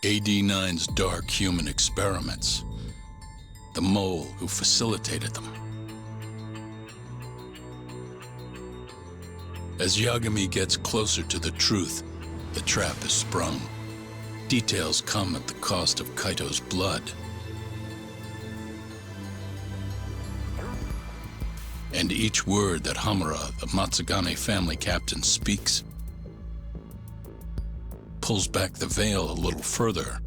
AD-9's dark human experiments. The mole who facilitated them. As Yagami gets closer to the truth, the trap is sprung. Details come at the cost of Kaito's blood. And each word that Hamura, the Matsugane family captain, speaks pulls back the veil a little further.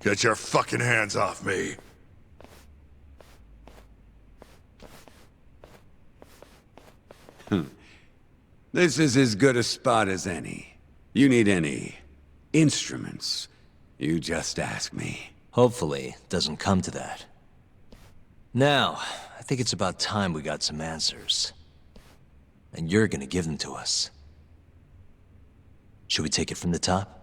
Get your fucking hands off me! This is as good a spot as any. You need any instruments, you just ask me. Hopefully, it doesn't come to that. Now, I think it's about time we got some answers. And you're gonna give them to us. Should we take it from the top?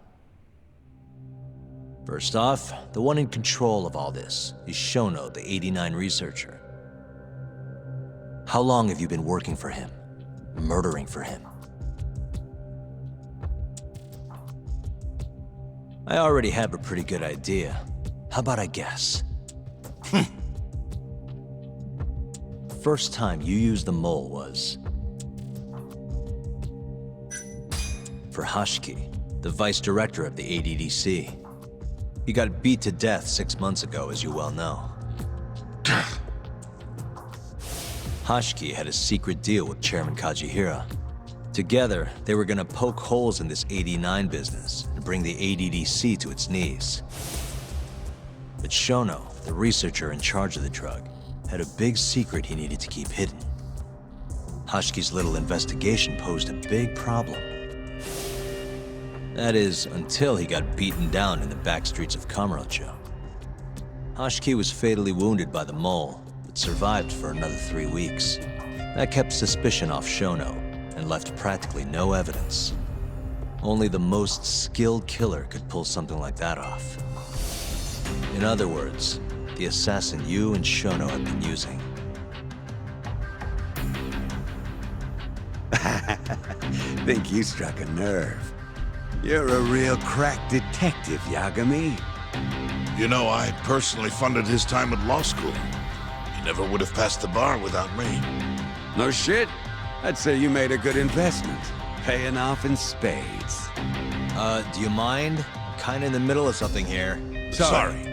First off, the one in control of all this is Shono, the 89 researcher. How long have you been working for him? Murdering for him? I already have a pretty good idea. How about I guess? First time you used the mole was for Hashiki, the vice director of the ADDC. He got beat to death 6 months ago, as you well know. Hashiki had a secret deal with Chairman Kajihira. Together, they were gonna poke holes in this 89 business and bring the ADDC to its knees. But Shono, the researcher in charge of the drug, had a big secret he needed to keep hidden. Hashiki's little investigation posed a big problem. That is, until he got beaten down in the back streets of Kamurocho. Hashiki was fatally wounded by the mole, but survived for another 3 weeks. That kept suspicion off Shono, and left practically no evidence. Only the most skilled killer could pull something like that off. In other words, the assassin you and Shono have been using. Think you struck a nerve. You're a real crack detective, Yagami. You know, I personally funded his time at law school. He never would have passed the bar without me. No shit? I'd say you made a good investment. Paying off in spades. Do you mind? I'm kinda in the middle of something here. Sorry.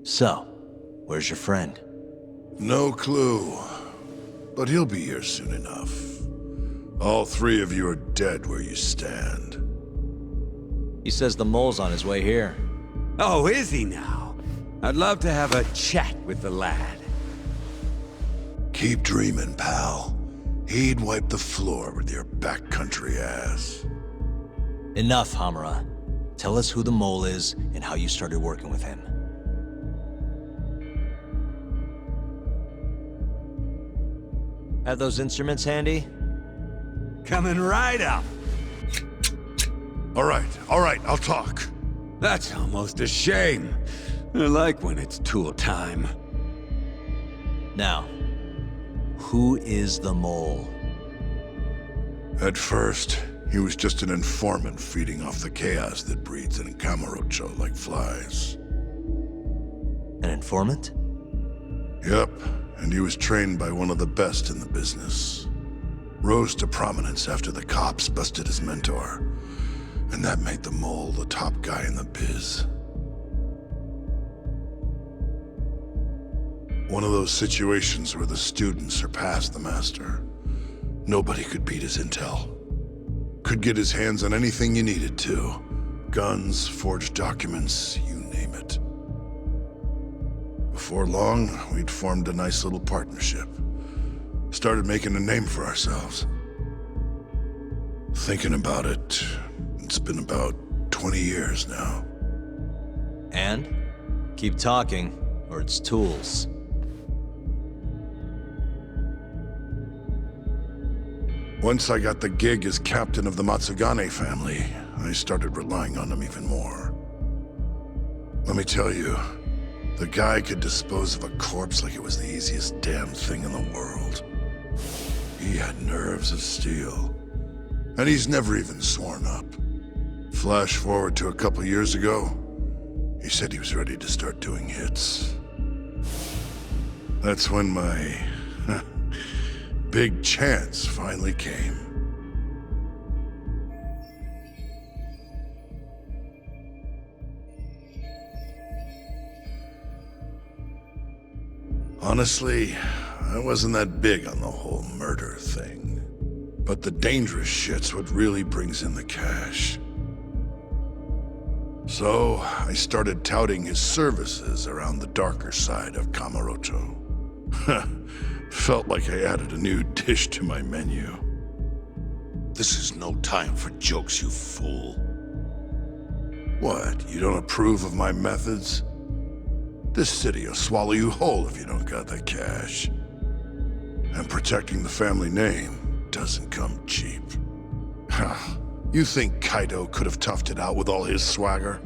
So, where's your friend? No clue. But he'll be here soon enough. All three of you are dead where you stand. He says the mole's on his way here. Oh, is he now? I'd love to have a chat with the lad. Keep dreaming, pal. He'd wipe the floor with your backcountry ass. Enough, Hamura. Tell us who the mole is and how you started working with him. Have those instruments handy? Coming right up. All right, I'll talk. That's almost a shame. I like when it's tool time. Now, who is the mole? At first, he was just an informant feeding off the chaos that breeds in Kamurocho like flies. An informant? Yep, and he was trained by one of the best in the business. Rose to prominence after the cops busted his mentor. And that made the mole the top guy in the biz. One of those situations where the student surpassed the master. Nobody could beat his intel. Could get his hands on anything you needed to. Guns, forged documents, you name it. before long, we'd formed a nice little partnership. Started making a name for ourselves. Thinking about it, it's been about 20 years now. And? Keep talking, or it's tools. Once I got the gig as captain of the Matsugane family, I started relying on him even more. Let me tell you, the guy could dispose of a corpse like it was the easiest damn thing in the world. He had nerves of steel. And he's never even sworn up. Flash forward to a couple years ago, he said he was ready to start doing hits. That's when my big chance finally came. Honestly, I wasn't that big on the whole murder thing. But the dangerous shit's what really brings in the cash. So, I started touting his services around the darker side of Kamurocho. Felt like I added a new dish to my menu. This is no time for jokes, you fool. What, you don't approve of my methods? This city will swallow you whole if you don't got that cash. And protecting the family name doesn't come cheap. You think Kaido could have toughed it out with all his swagger?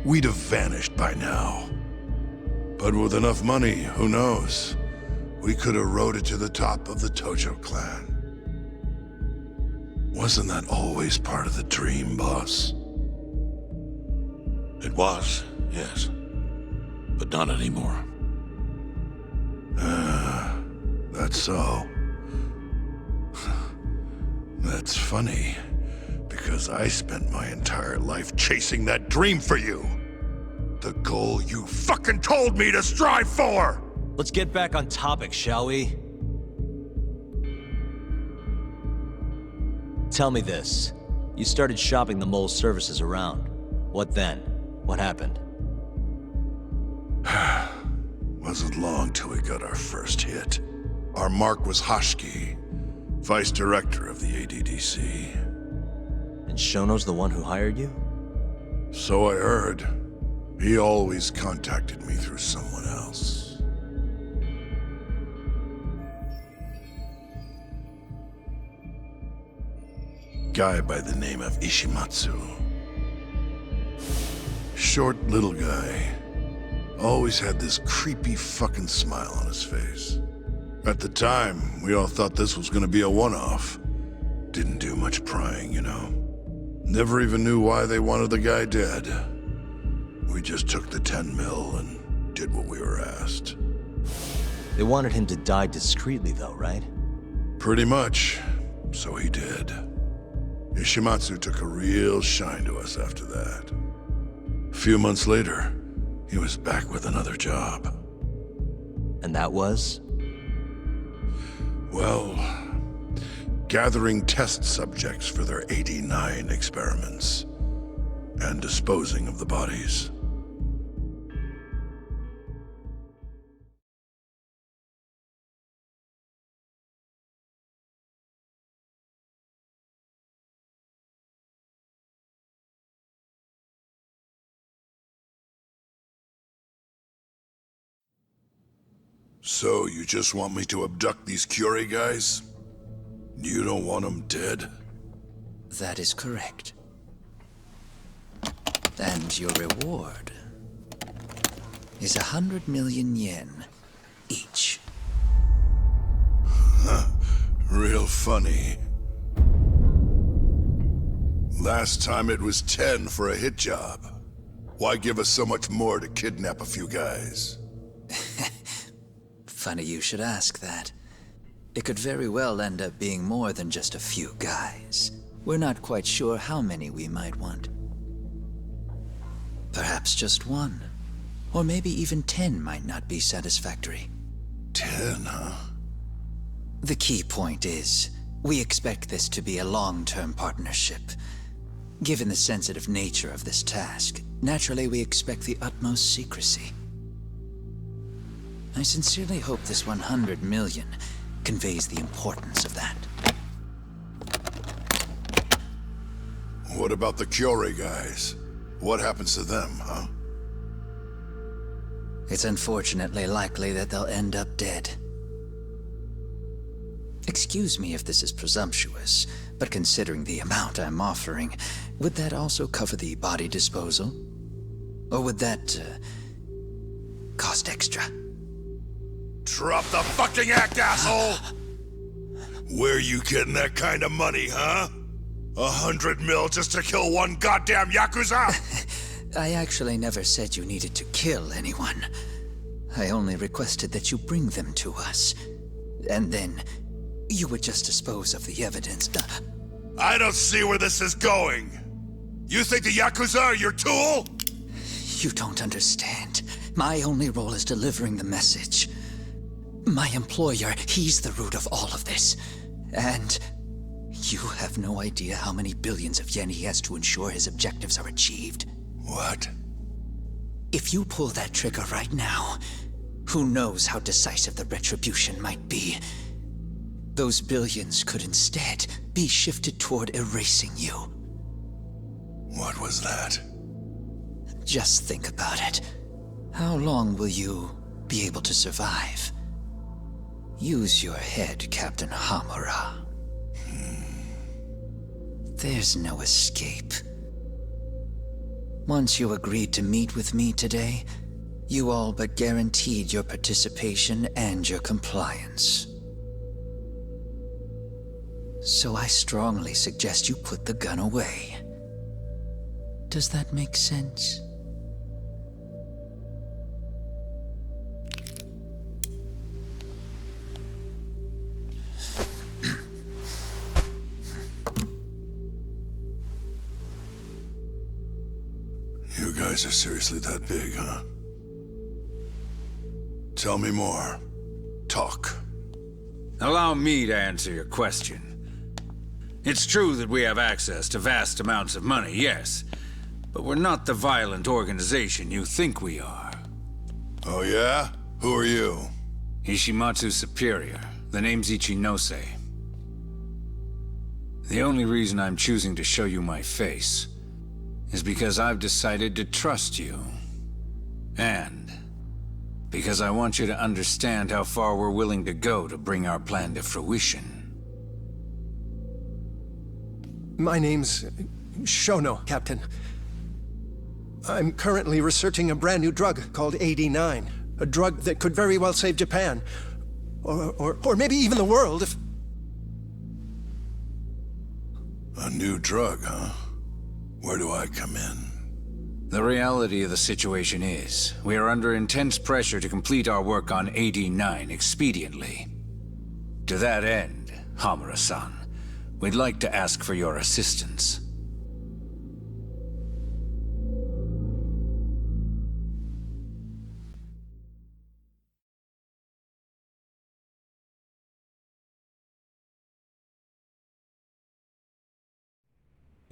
We'd have vanished by now. But with enough money, who knows? We could have rode it to the top of the Tojo clan. Wasn't that always part of the dream, boss? It was, yes. But not anymore. That's so. That's funny, because I spent my entire life chasing that dream for you. The goal you fucking told me to strive for! Let's get back on topic, shall we? Tell me this. You started shopping the mole's services around. What then? What happened? Wasn't long till we got our first hit. Our mark was Hoshiki, vice director of the ADDC. And Shono's the one who hired you? So I heard. He always contacted me through someone else. Guy by the name of Ishimatsu. Short little guy. Always had this creepy fucking smile on his face. At the time, we all thought this was gonna be a one-off. Didn't do much prying, you know. Never even knew why they wanted the guy dead. We just took the 10 mil and did what we were asked. They wanted him to die discreetly though, right? Pretty much. So he did. Ishimatsu took a real shine to us after that. A few months later, he was back with another job. And that was? Well, gathering test subjects for their 89 experiments. And disposing of the bodies. So, you just want me to abduct these Curie guys? You don't want them dead? That is correct. And your reward is 100 million yen each. Real funny. Last time it was 10 for a hit job. Why give us so much more to kidnap a few guys? Funny you should ask that. It could very well end up being more than just a few guys. We're not quite sure how many we might want. Perhaps just one. Or maybe even 10 might not be satisfactory. 10, huh? The key point is, we expect this to be a long-term partnership. Given the sensitive nature of this task, naturally we expect the utmost secrecy. I sincerely hope this 100 million conveys the importance of that. What about the Kyorei guys? What happens to them, huh? It's unfortunately likely that they'll end up dead. Excuse me if this is presumptuous, but considering the amount I'm offering, would that also cover the body disposal? Or would that, cost extra? Drop the fucking act, asshole! Where you getting that kind of money, huh? 100 mil just to kill one goddamn Yakuza? I actually never said you needed to kill anyone. I only requested that you bring them to us. And then, you would just dispose of the evidence. I don't see where this is going. You think the Yakuza are your tool? You don't understand. My only role is delivering the message. My employer, he's the root of all of this. And you have no idea how many billions of yen he has to ensure his objectives are achieved. What? If you pull that trigger right now, who knows how decisive the retribution might be. Those billions could instead be shifted toward erasing you. What was that? Just think about it. How long will you be able to survive? Use your head, Captain Hamura. There's no escape. Once you agreed to meet with me today, you all but guaranteed your participation and your compliance. So I strongly suggest you put the gun away. Does that make sense? You guys are seriously that big, huh? Tell me more. Talk. Allow me to answer your question. It's true that we have access to vast amounts of money, yes. But we're not the violent organization you think we are. Oh yeah? Who are you? Ishimatsu's superior. The name's Ichinose. The only reason I'm choosing to show you my face is because I've decided to trust you. And because I want you to understand how far we're willing to go to bring our plan to fruition. My name's Shono, Captain. I'm currently researching a brand new drug called 89. A drug that could very well save Japan. Or maybe even the world if... A new drug, huh? Where do I come in? The reality of the situation is, we are under intense pressure to complete our work on 89 expediently. To that end, Hamura-san, we'd like to ask for your assistance.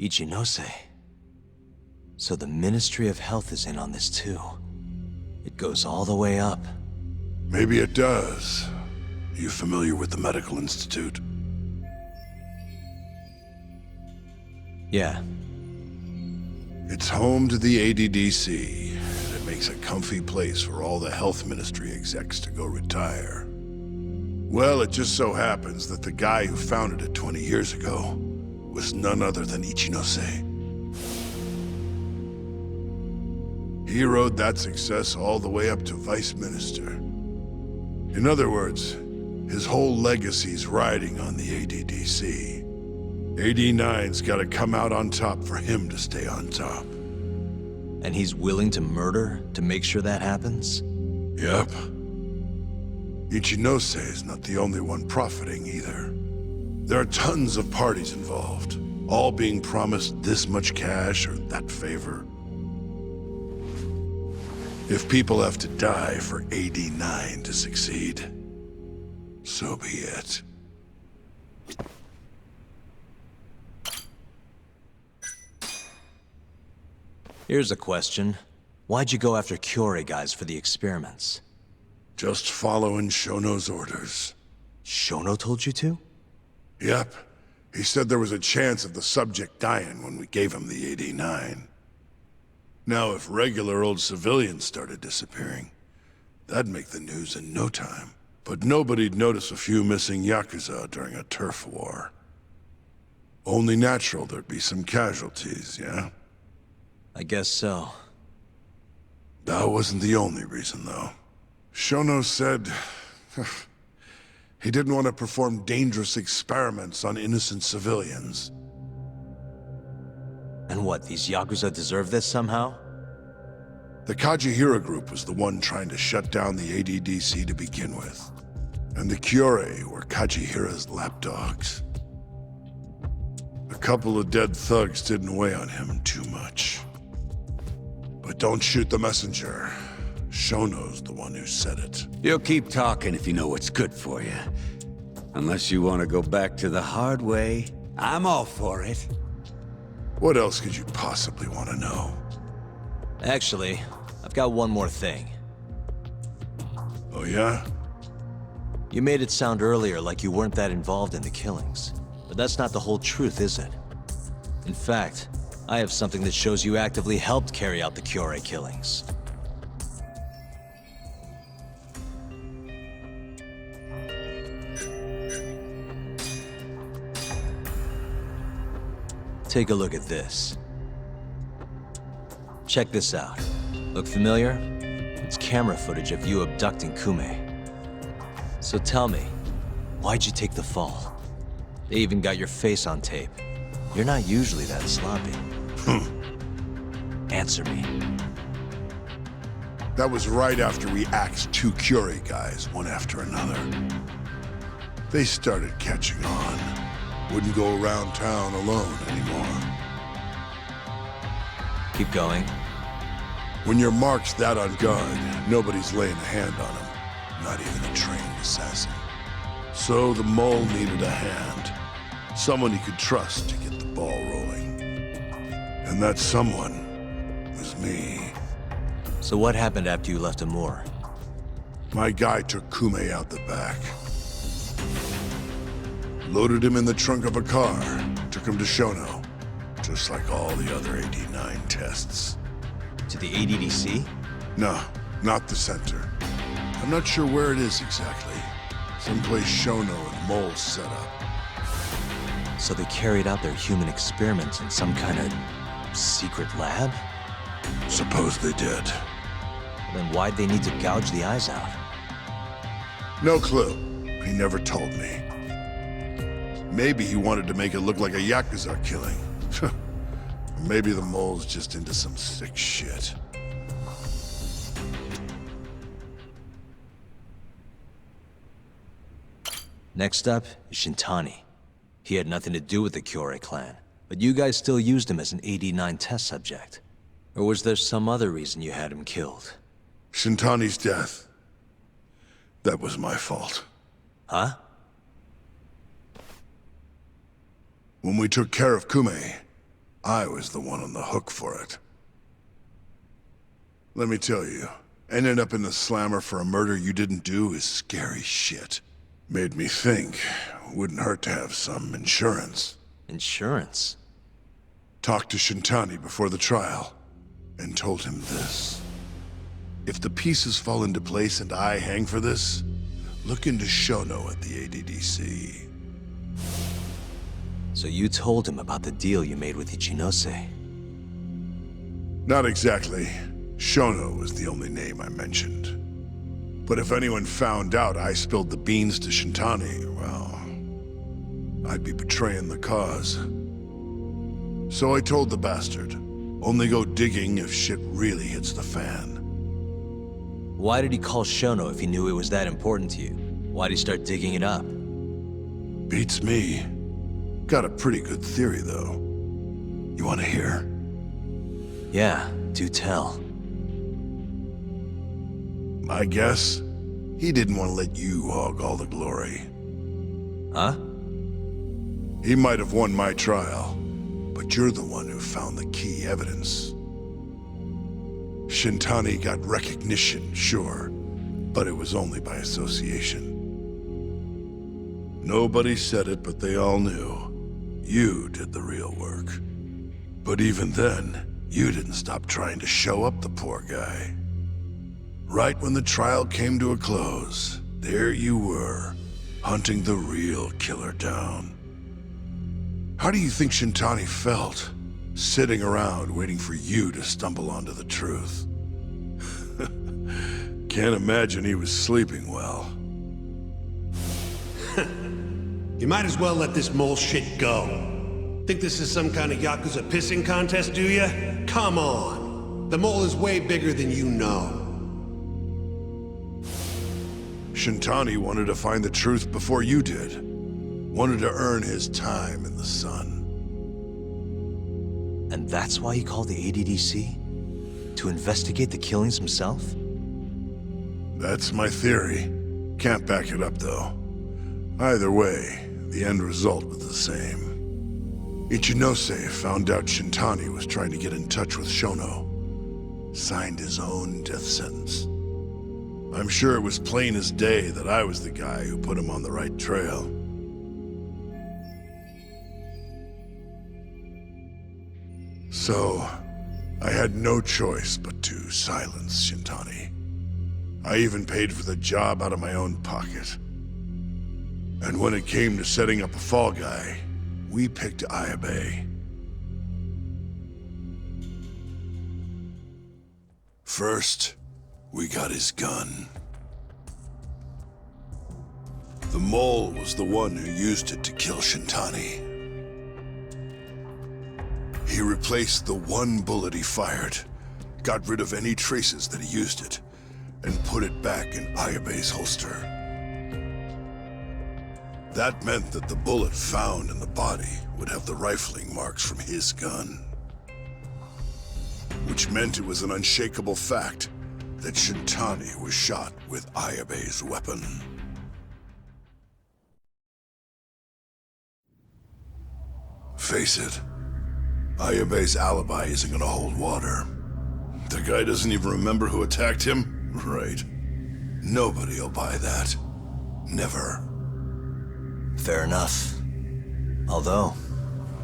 Ichinose. So the Ministry of Health is in on this too. It goes all the way up. Maybe it does. You familiar with the Medical Institute? Yeah. It's home to the ADDC, and it makes a comfy place for all the health ministry execs to go retire. Well, it just so happens that the guy who founded it 20 years ago was none other than Ichinose. He rode that success all the way up to Vice Minister. In other words, his whole legacy's riding on the ADDC. 89's gotta come out on top for him to stay on top. And he's willing to murder to make sure that happens? Yep. Ichinose is not the only one profiting either. There are tons of parties involved, all being promised this much cash or that favor. If people have to die for 89 to succeed, so be it. Here's a question. Why'd you go after Kyorei guys for the experiments? Just following Shono's orders. Shono told you to? Yep. He said there was a chance of the subject dying when we gave him the 89. Now, if regular old civilians started disappearing, that'd make the news in no time. But nobody'd notice a few missing Yakuza during a turf war. Only natural there'd be some casualties, yeah? I guess so. That wasn't the only reason, though. Shono said he didn't want to perform dangerous experiments on innocent civilians. And what, these Yakuza deserve this somehow? The Kajihira group was the one trying to shut down the ADDC to begin with. And the Kyorei were Kajihira's lapdogs. A couple of dead thugs didn't weigh on him too much. But don't shoot the messenger. Shono's the one who said it. You'll keep talking if you know what's good for you. Unless you want to go back to the hard way, I'm all for it. What else could you possibly want to know? Actually, I've got one more thing. Oh yeah? You made it sound earlier like you weren't that involved in the killings. But that's not the whole truth, is it? In fact, I have something that shows you actively helped carry out the Kyorei killings. Take a look at this. Check this out. Look familiar? It's camera footage of you abducting Kume. So tell me, why'd you take the fall? They even got your face on tape. You're not usually that sloppy. Answer me. That was right after we axed two Kyorei guys, one after another. They started catching on. Wouldn't go around town alone anymore. Keep going. When your mark's that on guard, nobody's laying a hand on him. Not even a trained assassin. So the mole needed a hand. Someone he could trust to get the ball rolling. And that someone was me. So what happened after you left Amur? My guy took Kume out the back. Loaded him in the trunk of a car. Took him to Shono. Just like all the other 89 tests. To the ADDC? No, not the center. I'm not sure where it is exactly. Someplace Shono and Mole set up. So they carried out their human experiments in some kind of secret lab? Suppose they did. Then why'd they need to gouge the eyes out? No clue. He never told me. Maybe he wanted to make it look like a Yakuza killing. Maybe the mole's just into some sick shit. Next up is Shintani. He had nothing to do with the Kyorei clan, but you guys still used him as an 89 test subject. Or was there some other reason you had him killed? Shintani's death. That was my fault. Huh? When we took care of Kume, I was the one on the hook for it. Let me tell you, ending up in the slammer for a murder you didn't do is scary shit. Made me think, wouldn't hurt to have some insurance. Insurance? Talked to Shintani before the trial, and told him this. If the pieces fall into place and I hang for this, look into Shono at the ADDC. So you told him about the deal you made with Ichinose? Not exactly. Shono was the only name I mentioned. But if anyone found out I spilled the beans to Shintani, well, I'd be betraying the cause. So I told the bastard, only go digging if shit really hits the fan. Why did he call Shono if he knew it was that important to you? Why'd he start digging it up? Beats me. Got a pretty good theory, though. You want to hear? Yeah, do tell. I guess he didn't want to let you hog all the glory. Huh? He might have won my trial, but you're the one who found the key evidence. Shintani got recognition, sure, but it was only by association. Nobody said it, but they all knew. You did the real work. But even then, you didn't stop trying to show up the poor guy. Right when the trial came to a close, there you were, hunting the real killer down. How do you think Shintani felt, sitting around waiting for you to stumble onto the truth? Can't imagine he was sleeping well. You might as well let this mole shit go. Think this is some kind of Yakuza pissing contest, do ya? Come on. The mole is way bigger than you know. Shintani wanted to find the truth before you did. Wanted to earn his time in the sun. And that's why he called the ADDC? To investigate the killings himself? That's my theory. Can't back it up, though. Either way, the end result was the same. Ichinose found out Shintani was trying to get in touch with Shono. Signed his own death sentence. I'm sure it was plain as day that I was the guy who put him on the right trail. So, I had no choice but to silence Shintani. I even paid for the job out of my own pocket. And when it came to setting up a fall guy, we picked Ayabe. First, we got his gun. The mole was the one who used it to kill Shintani. He replaced the one bullet he fired, got rid of any traces that he used it, and put it back in Ayabe's holster. That meant that the bullet found in the body would have the rifling marks from his gun. Which meant it was an unshakable fact that Shintani was shot with Ayabe's weapon. Face it, Ayabe's alibi isn't gonna hold water. The guy doesn't even remember who attacked him? Right. Nobody'll buy that. Never. Fair enough. Although,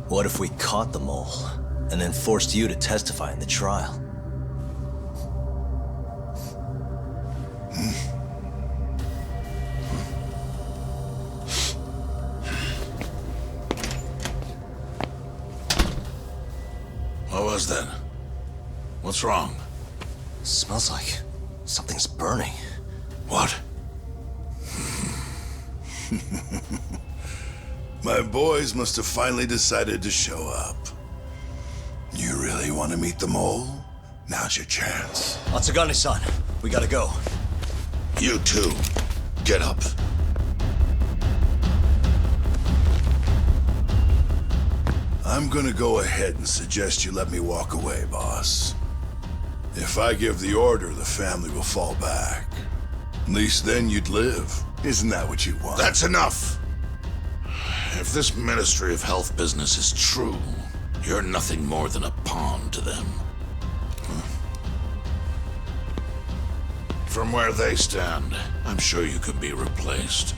what if we caught the mole, and then forced you to testify in the trial? What was that? What's wrong? Smells like something's burning. What? My boys must have finally decided to show up. You really want to meet the mole? Now's your chance. Atsugane-san, we gotta go. You too. Get up. I'm gonna go ahead and suggest you let me walk away, boss. If I give the order, the family will fall back. At least then you'd live. Isn't that what you want? That's enough! If this Ministry of Health business is true, you're nothing more than a pawn to them. From where they stand, I'm sure you can be replaced.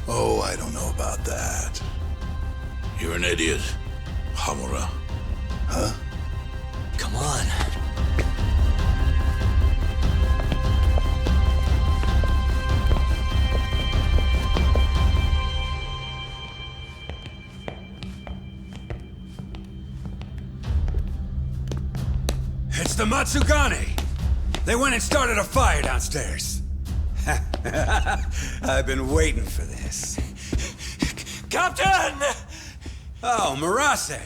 Oh, I don't know about that. You're an idiot, Hamura. Huh? Come on. It's the Matsugane! They went and started a fire downstairs. I've been waiting for this. Captain! Oh, Marase.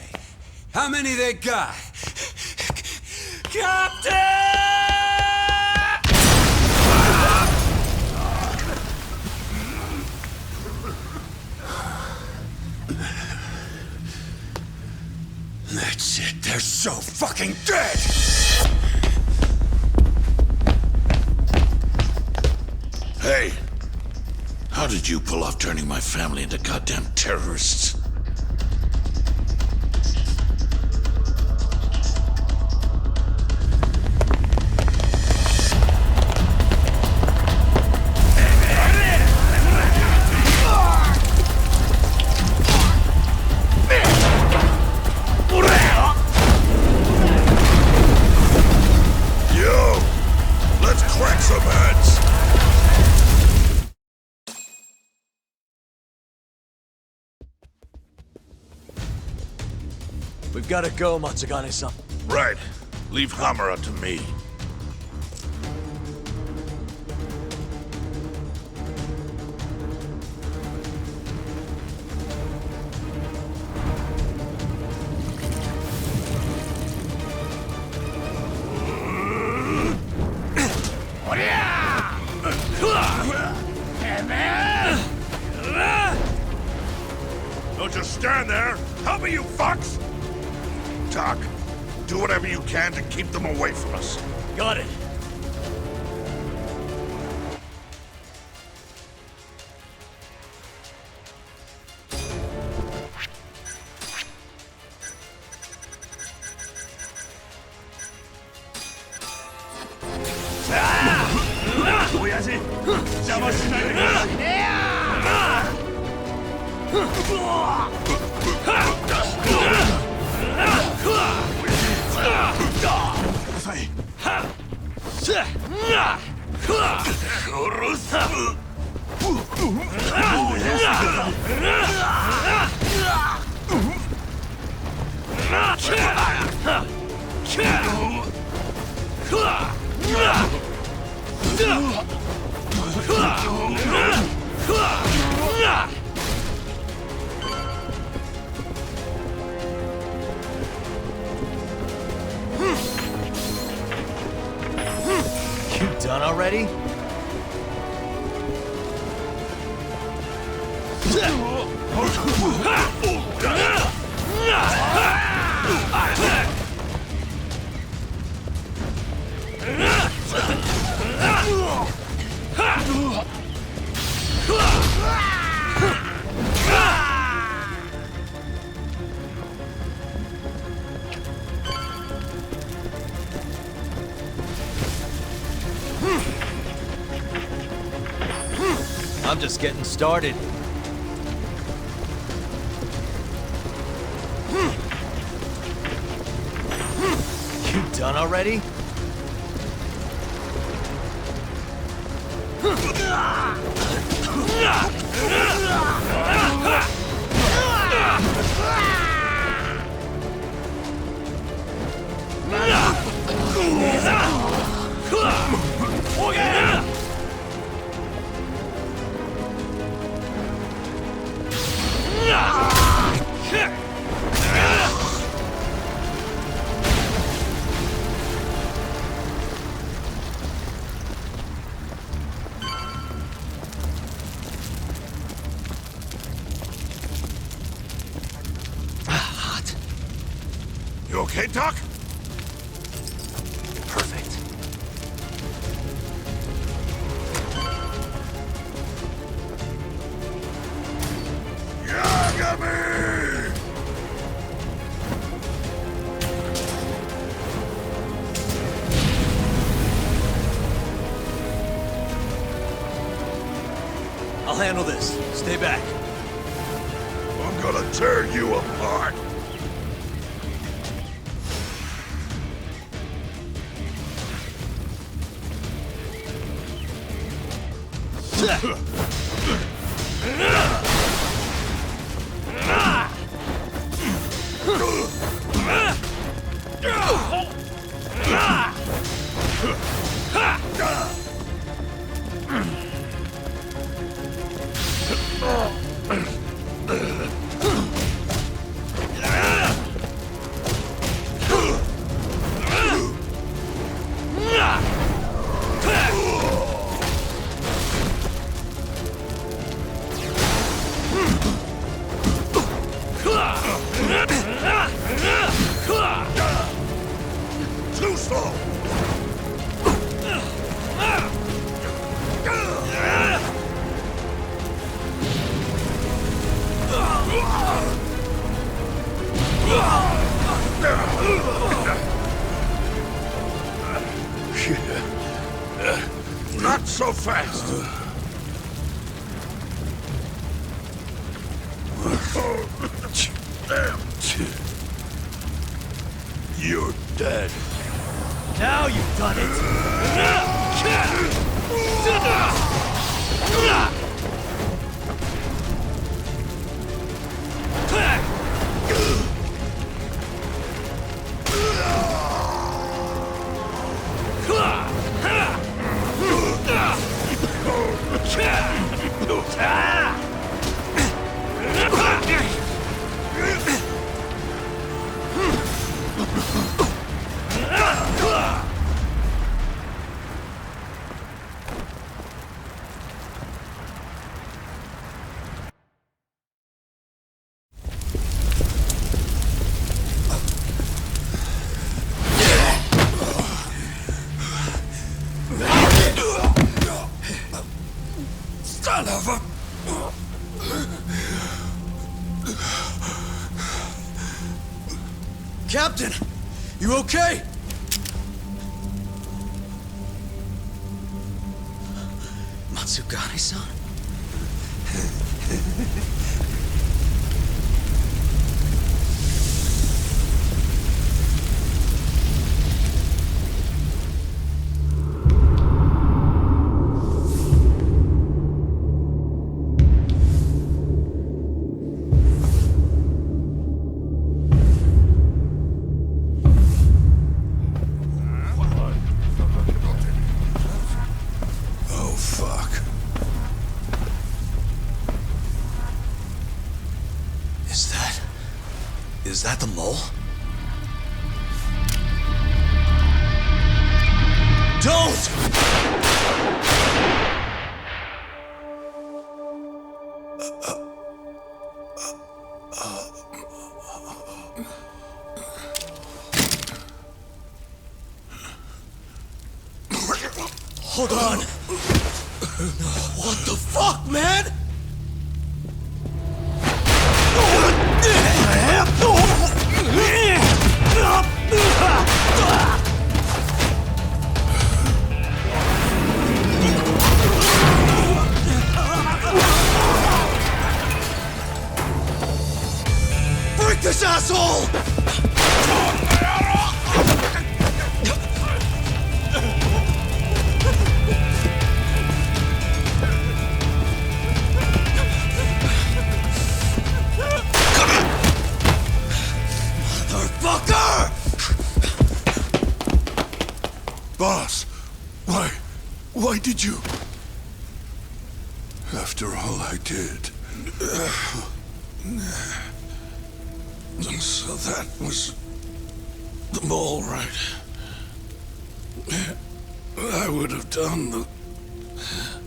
How many they got? Captain! That's it. They're so fucking dead! Hey! How did you pull off turning my family into goddamn terrorists? We've got to go, Matsugane-san. Right. Leave Hamura to me. Don't just stand there! Help me, you fucks! Doc, do whatever you can to keep them away from us. Got it. You done already? I'm just getting started. You done already? You okay, Doc? Perfect. Yagami! I'll handle this. Stay back. I'm gonna tear you apart! Too slow! Not so fast! You're dead. Now you've done it! Son of a... Captain! You okay? Matsugane-san? Oh, fuck. Is that the mole? Don't! Hold on! What the fuck, man? Break this asshole! Motherfucker! Boss, why did you? After all I did. So that was the mole, right? I would have done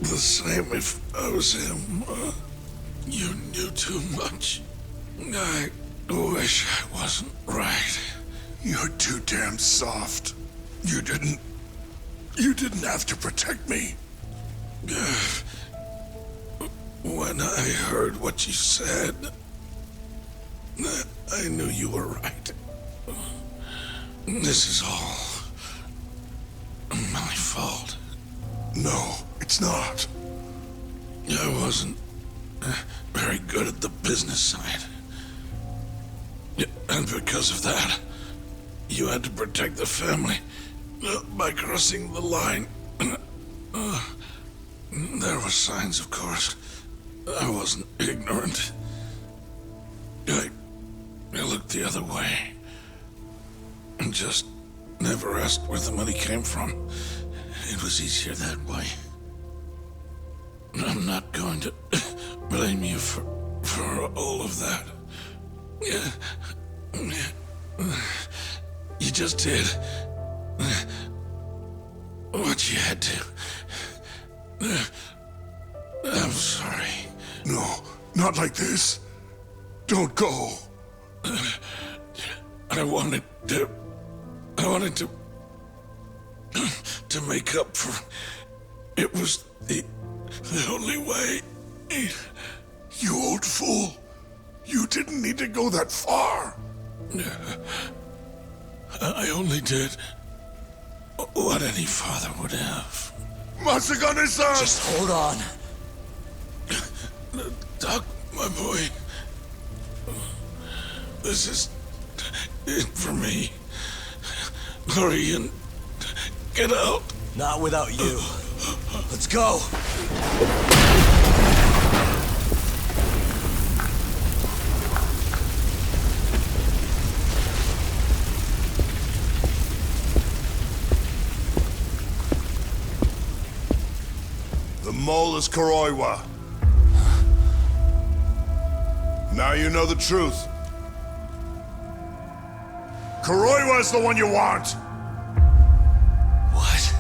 the same if I was him. You knew too much. I wish I wasn't right. You're too damn soft. You didn't have to protect me. When I heard what you said, I knew you were right. This is all my fault. No, it's not. I wasn't very good at the business side. And because of that, you had to protect the family by crossing the line. There were signs, of course. I wasn't ignorant. I looked the other way and just never asked where the money came from. It was easier that way. I'm not going to blame you for all of that. You just did what you had to. I'm sorry. No, not like this. Don't go. I wanted to make up for. It was the only way. You old fool. You didn't need to go that far. I only did what any father would have. Masagane-san! Just hold on. Doc, my boy. This is it for me. Hurry and get out. Not without you. Let's go. The mole is Kuroiwa. Now you know the truth. Kuroiwa's the one you want! What?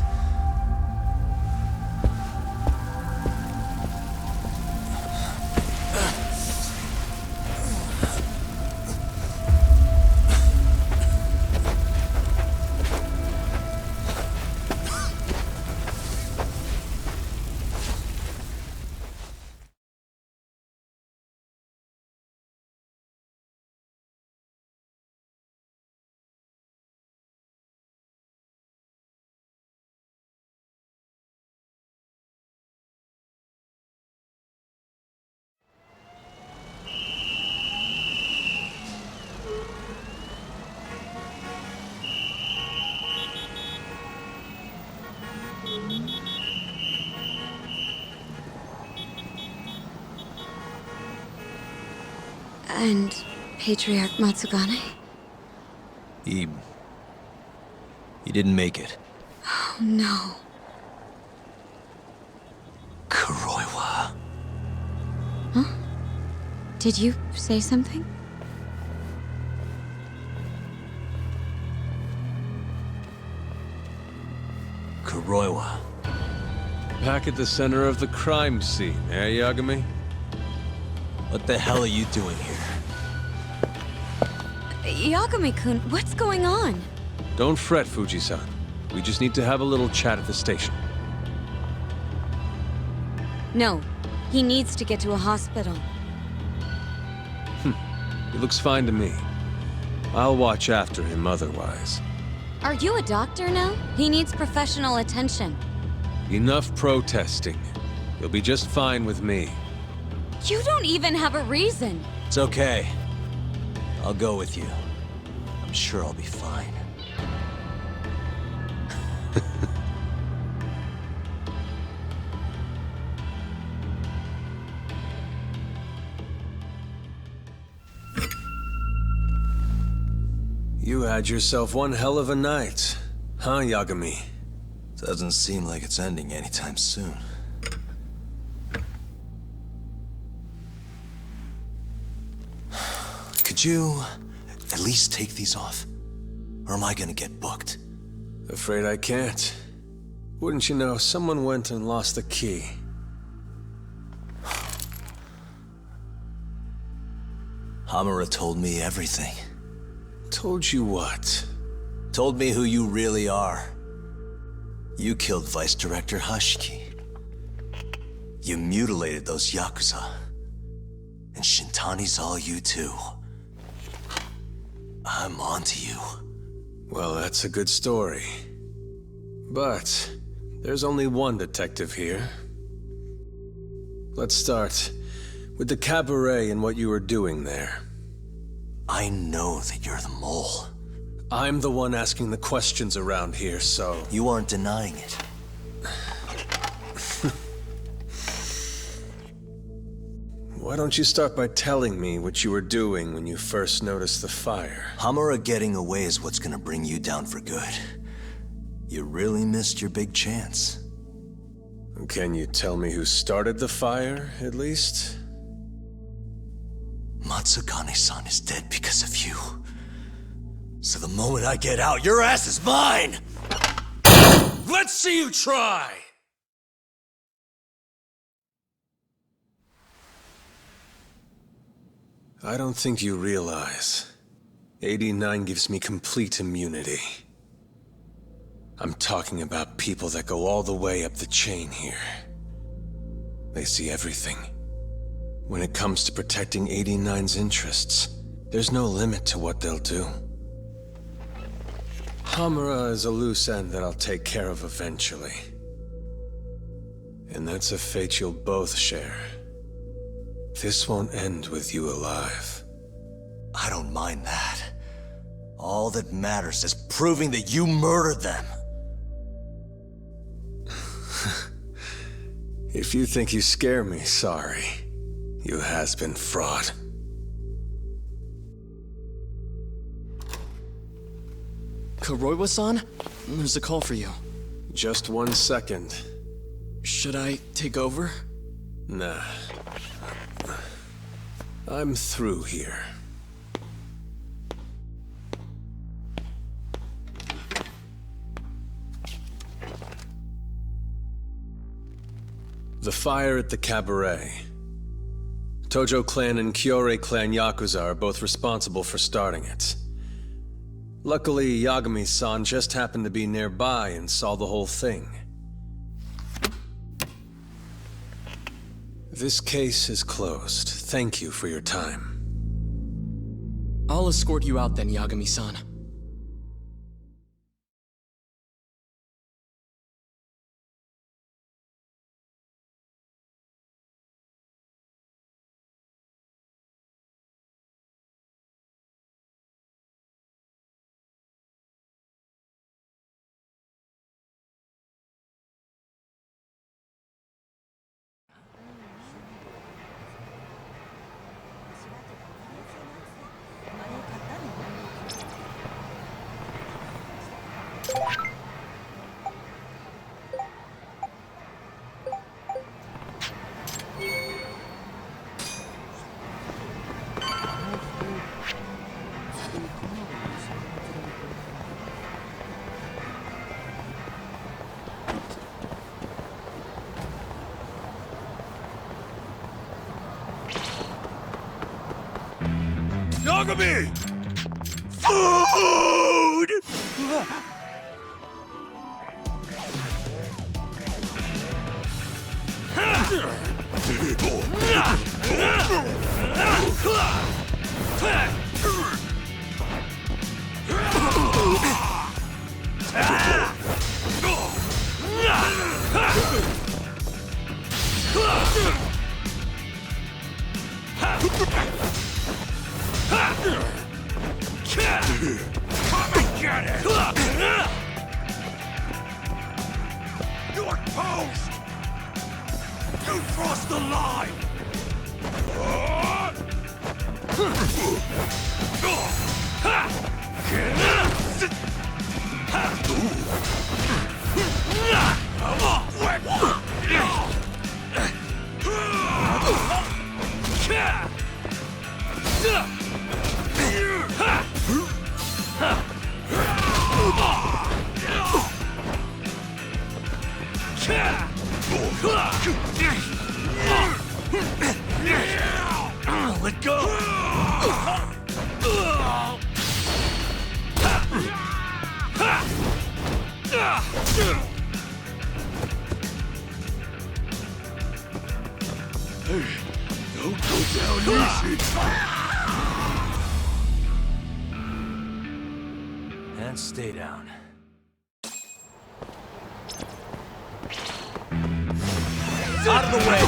And Patriarch Matsugane? He didn't make it. Oh, no. Kuroiwa. Huh? Did you say something? Kuroiwa. Back at the center of the crime scene, eh, Yagami? What the hell are you doing here? Yagami-kun, what's going on? Don't fret, Fuji-san. We just need to have a little chat at the station. No, he needs to get to a hospital. He looks fine to me. I'll watch after him otherwise. Are you a doctor now? He needs professional attention. Enough protesting. He'll be just fine with me. You don't even have a reason. It's okay. I'll go with you. I'm sure I'll be fine. You had yourself one hell of a night, huh, Yagami? Doesn't seem like it's ending anytime soon. Could you at least take these off? Or am I gonna get booked? Afraid I can't. Wouldn't you know, someone went and lost the key. Hamura told me everything. Told you what? Told me who you really are. You killed Vice Director Hashiki. You mutilated those Yakuza. And Shintani's all you too. I'm onto you. Well, that's a good story. But there's only one detective here. Let's start with the cabaret and what you were doing there. I know that you're the mole. I'm the one asking the questions around here, so... You aren't denying it. Why don't you start by telling me what you were doing when you first noticed the fire? Hamura getting away is what's gonna bring you down for good. You really missed your big chance. Can you tell me who started the fire, at least? Matsugane-san is dead because of you. So the moment I get out, your ass is mine! Let's see you try! I don't think you realize. 89 gives me complete immunity. I'm talking about people that go all the way up the chain here. They see everything. When it comes to protecting 89's interests, there's no limit to what they'll do. Hamura is a loose end that I'll take care of eventually. And that's a fate you'll both share. This won't end with you alive. I don't mind that. All that matters is proving that you murdered them. If you think you scare me, sorry. You has-been fraud. Kuroiwa-san? There's a call for you. Just 1 second. Should I take over? Nah. I'm through here. The fire at the cabaret. Tojo clan and Kyorei clan Yakuza are both responsible for starting it. Luckily, Yagami-san just happened to be nearby and saw the whole thing. This case is closed. Thank you for your time. I'll escort you out then, Yagami-san. Yagami! Food! Come and get it! You're toast! You crossed the line! Let go! Don't go down easy! And stay down. Out of the way!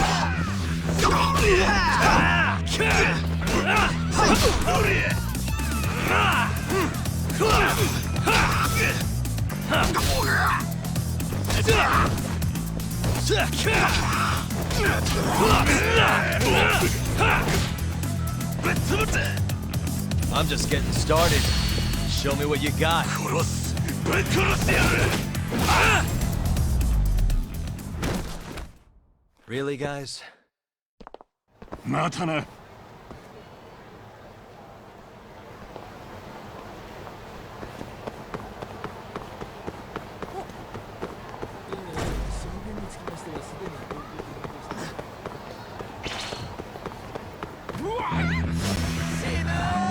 I'm just getting started. Show me what you got. Really, guys? またな。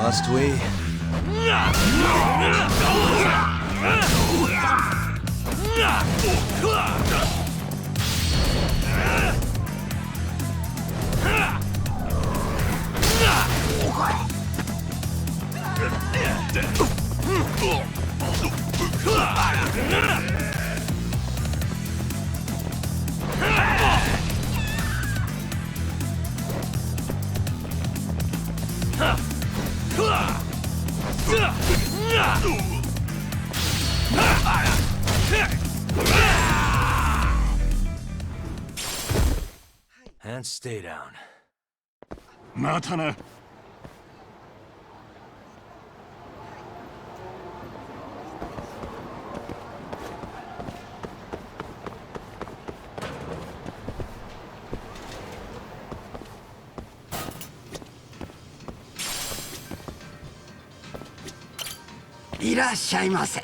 Must we? And stay down. またな。いらっしゃいませ。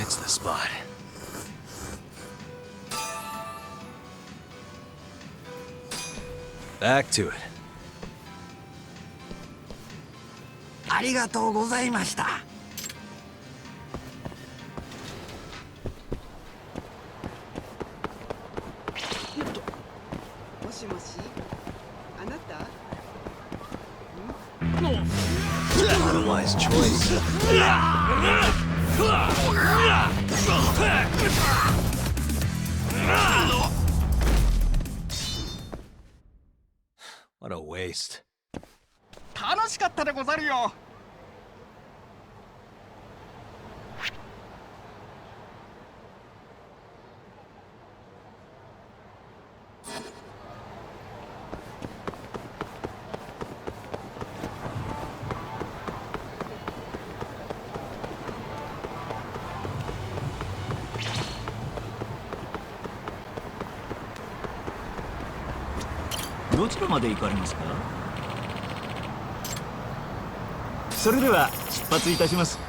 It's the spot. Back to it. ありがとうございました。もしもし、あなた？ What a wise choice. What a waste. 楽しかったでござるよ。どちらまで行かれますか？それでは出発いたします。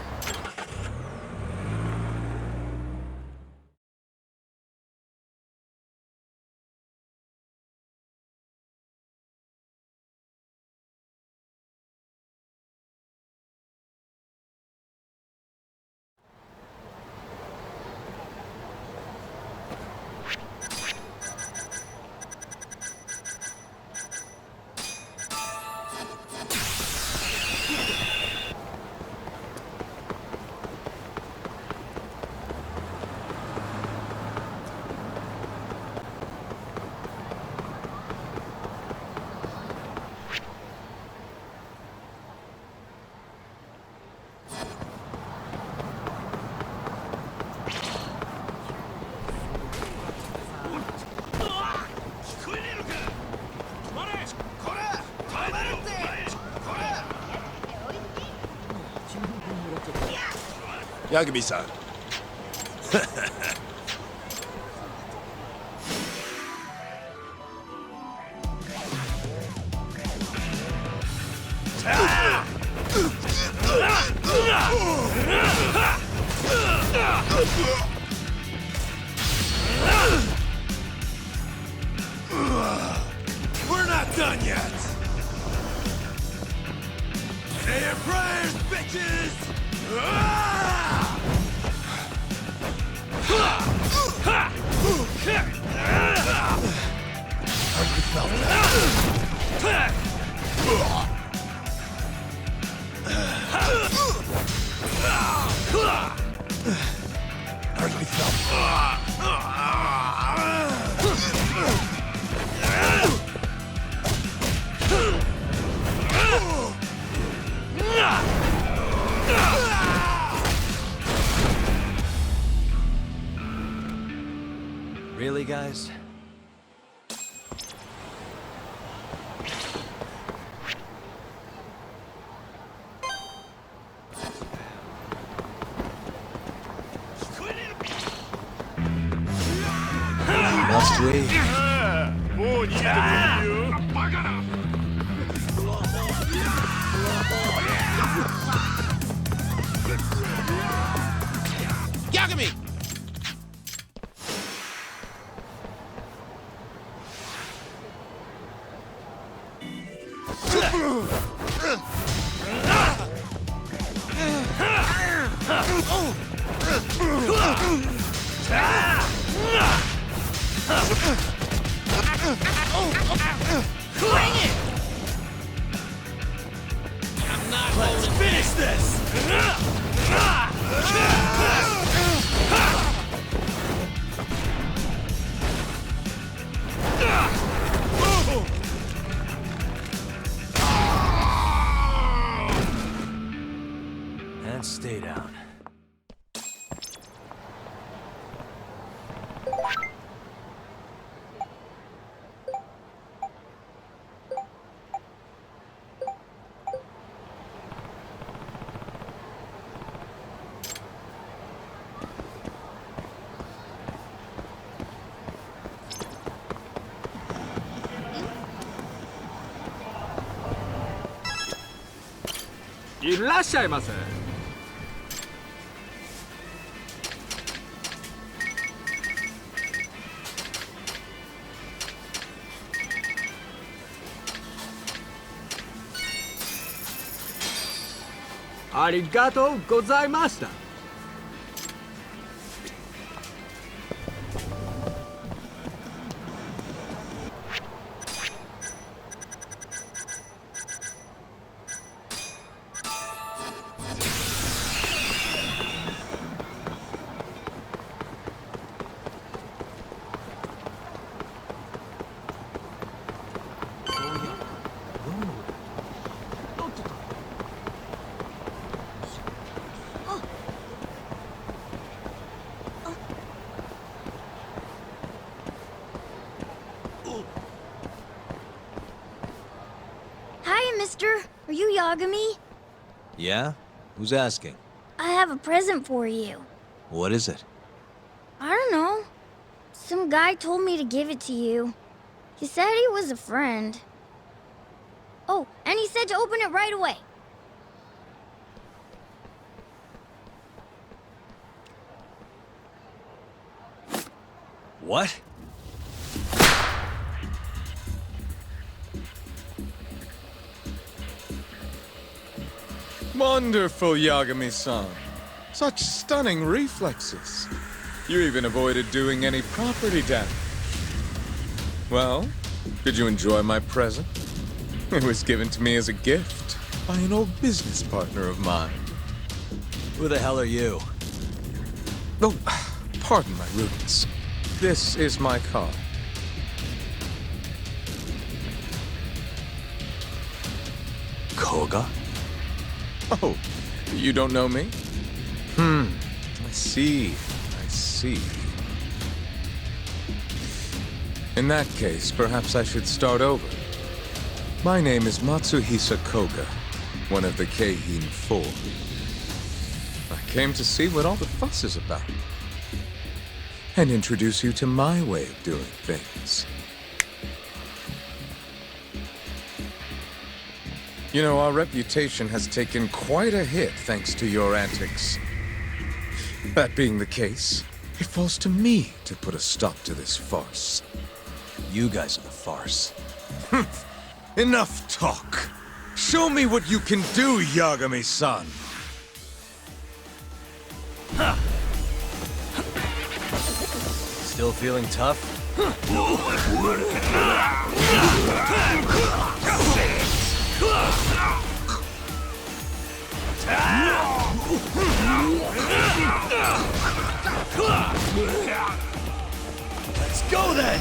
Yagami-san. We're not done yet. Say your prayers, bitches. Really, guys? Must we? Yagami! Let's finish this! And stay down. いらっしゃいませ。ありがとうございました。Hi, mister. Are you Yagami? Yeah? Who's asking? I have a present for you. What is it? I don't know. Some guy told me to give it to you. He said he was a friend. Oh, and he said to open it right away. What? Wonderful, Yagami-san. Such stunning reflexes. You even avoided doing any property damage. Well, did you enjoy my present? It was given to me as a gift by an old business partner of mine. Who the hell are you? Oh, pardon my rudeness. This is my car. Koga? Oh, you don't know me? I see. I see. In that case, perhaps I should start over. My name is Matsuhisa Koga, one of the Keihin 4. I came to see what all the fuss is about, and introduce you to my way of doing things. You know, our reputation has taken quite a hit thanks to your antics. That being the case, it falls to me to put a stop to this farce. You guys are the farce. Enough talk. Show me what you can do, Yagami-san. Still feeling tough? Let's go then!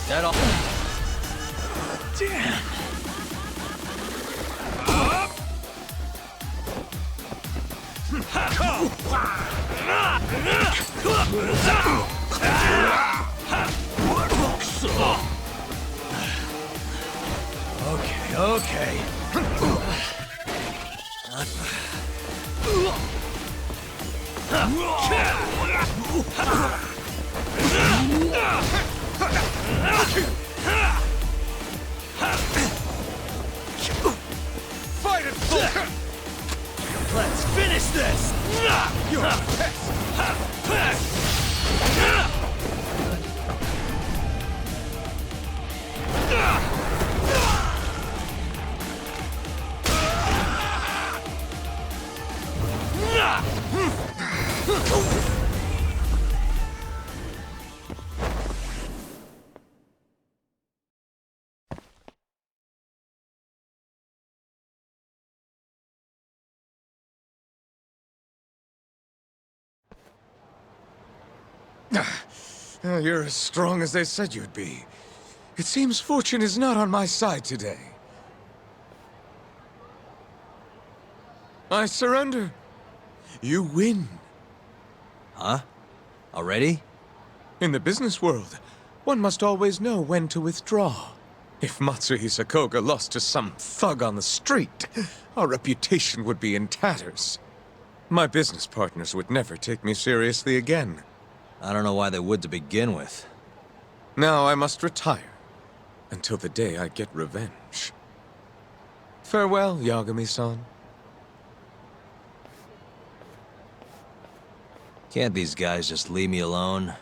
That all. Damn. Okay, okay. Fight it, full! Let's finish this! You're a pest! You're as strong as they said you'd be. It seems fortune is not on my side today. I surrender. You win. Huh? Already? In the business world, One must always know when to withdraw. If Matsuhisa Koga lost to some thug on the street, our reputation would be in tatters. My business partners would never take me seriously again. I don't know why they would to begin with. Now I must retire, until the day I get revenge. Farewell, Yagami-san. Can't these guys just leave me alone?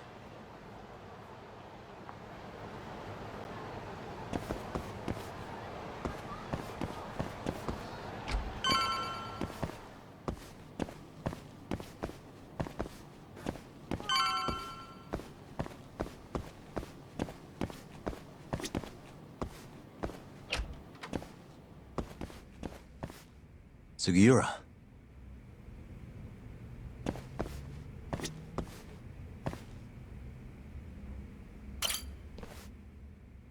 Sugiura.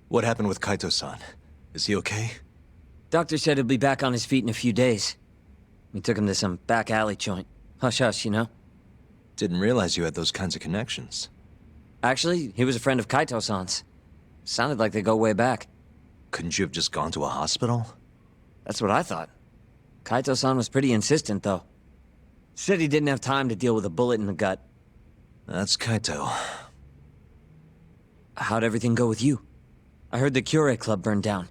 What happened with Kaito-san? Is he okay? Doctor said he'll be back on his feet in a few days. We took him to some back alley joint. Hush-hush, you know? Didn't realize you had those kinds of connections. Actually, he was a friend of Kaito-san's. Sounded like they go way back. Couldn't you have just gone to a hospital? That's what I thought. Kaito-san was pretty insistent, though. Said he didn't have time to deal with a bullet in the gut. That's Kaito. How'd everything go with you? I heard the Kure Club burned down.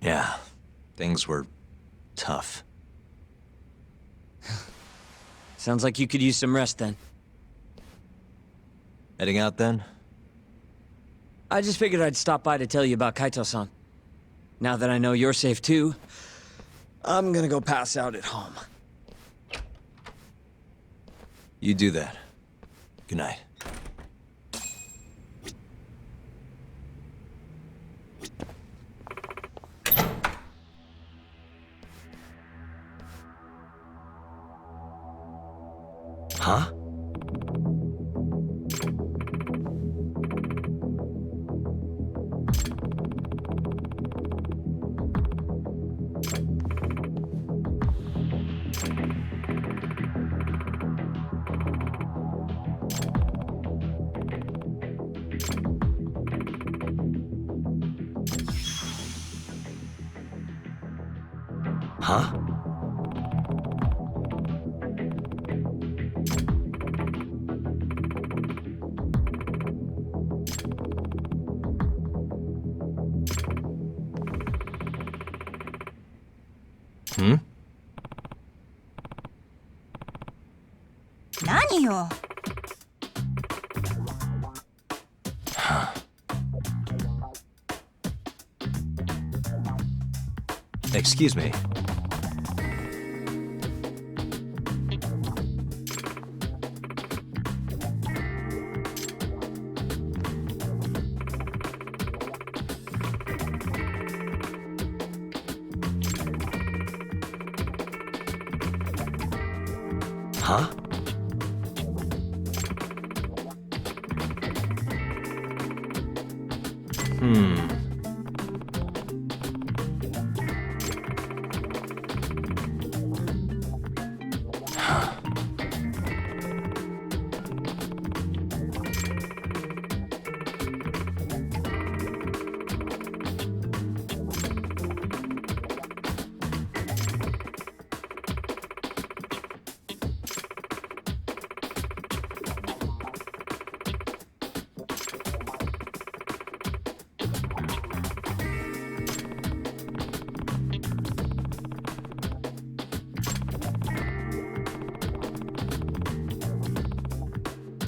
Yeah, things were tough. Sounds like you could use some rest then. Heading out then? I just figured I'd stop by to tell you about Kaito-san. Now that I know you're safe too, I'm gonna go pass out at home. You do that. Good night. Huh? Huh? Hmm? 何よ。 Excuse me. Huh? Hmm.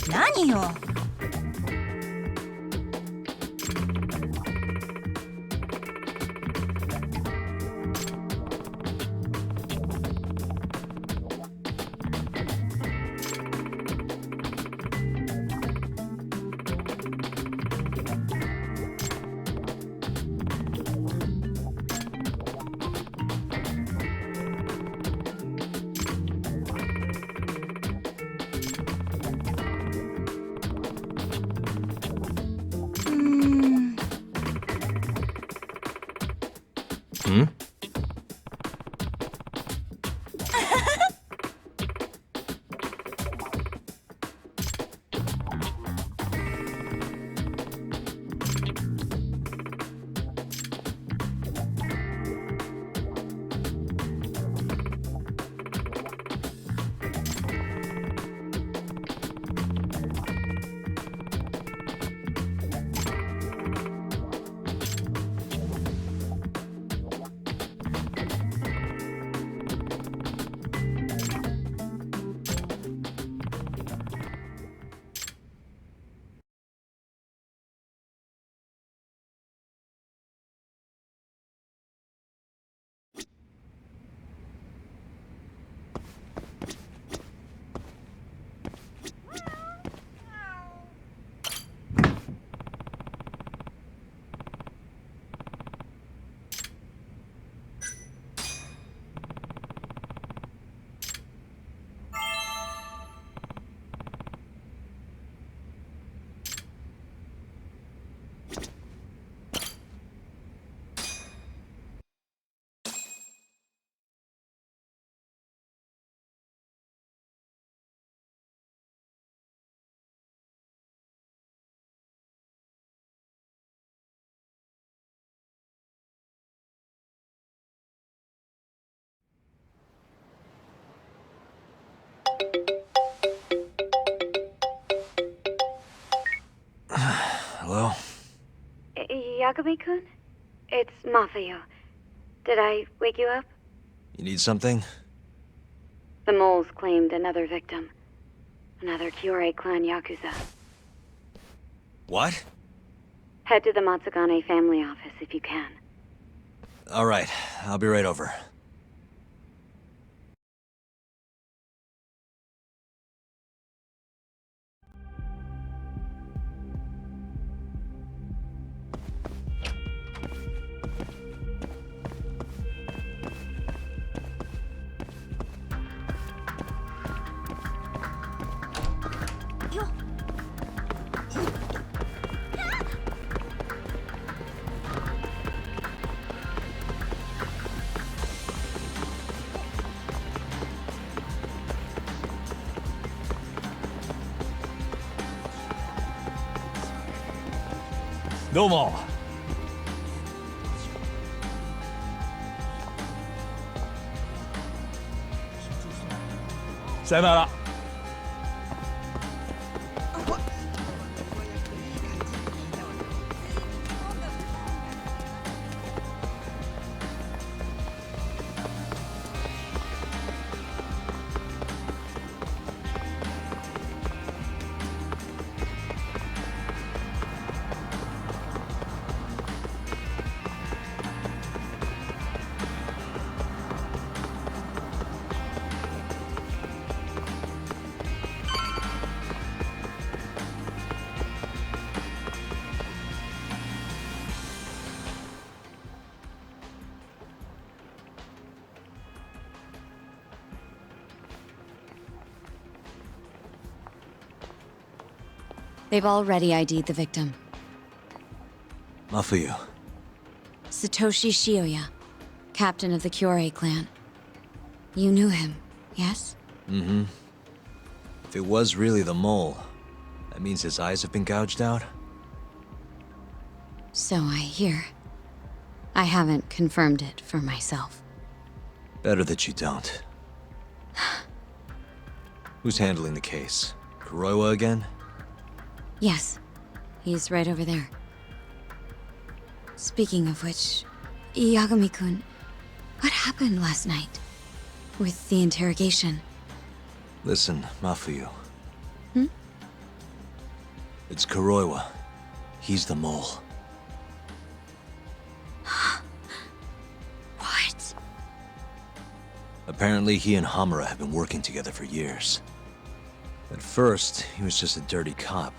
何よ。 Hmm? Yagami-kun? It's Mafuyu. Did I wake you up? You need something? The moles claimed another victim. Another Kyorei clan Yakuza. What? Head to the Matsugane family office if you can. All right, I'll be right over. Domo. さよなら。They've already ID'd the victim. Mafuyu. Satoshi Shioya, captain of the Kyorei clan. You knew him, yes? Mm-hmm. If it was really the mole, that means his eyes have been gouged out? So I hear. I haven't confirmed it for myself. Better that you don't. Who's handling the case? Kuroiwa again? Yes. He's right over there. Speaking of which, Yagami-kun, what happened last night? With the interrogation? Listen, Mafuyu. Hmm? It's Kuroiwa. He's the mole. What? Apparently he and Hamura have been working together for years. At first, he was just a dirty cop.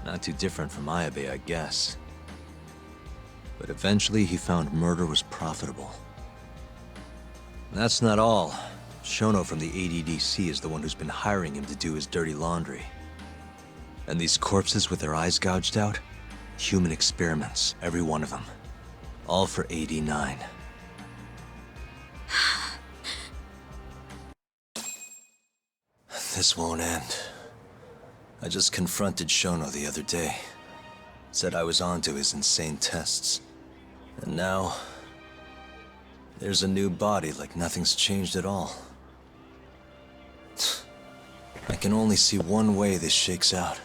Not too different from Ayabe, I guess. But eventually he found murder was profitable. That's not all. Shono from the ADDC is the one who's been hiring him to do his dirty laundry. And these corpses with their eyes gouged out? Human experiments, every one of them. All for 89. This won't end. I just confronted Shono the other day. Said I was onto his insane tests. And now... there's a new body like nothing's changed at all. I can only see one way this shakes out.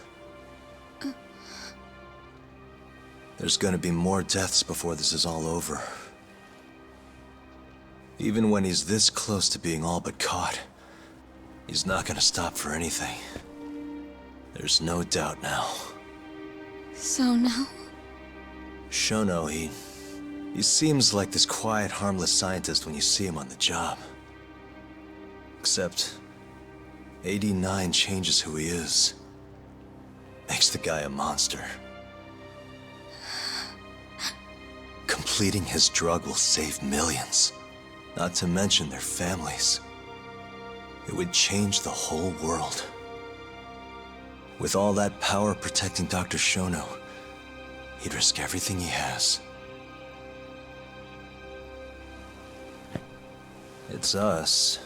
There's gonna be more deaths before this is all over. Even when he's this close to being all but caught, he's not gonna stop for anything. There's no doubt now. So now? Shono, he seems like this quiet, harmless scientist when you see him on the job. Except, 89 changes who he is. Makes the guy a monster. Completing his drug will save millions. Not to mention their families. It would change the whole world. With all that power protecting Dr. Shono, he'd risk everything he has. It's us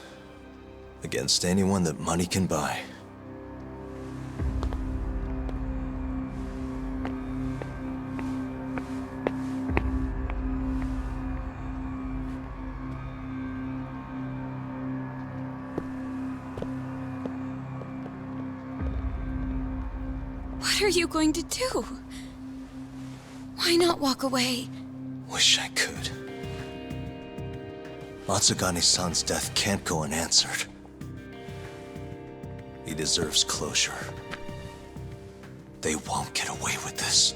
against anyone that money can buy. What are you going to do? Why not walk away? Wish I could. Matsugane-san's death can't go unanswered. He deserves closure. They won't get away with this.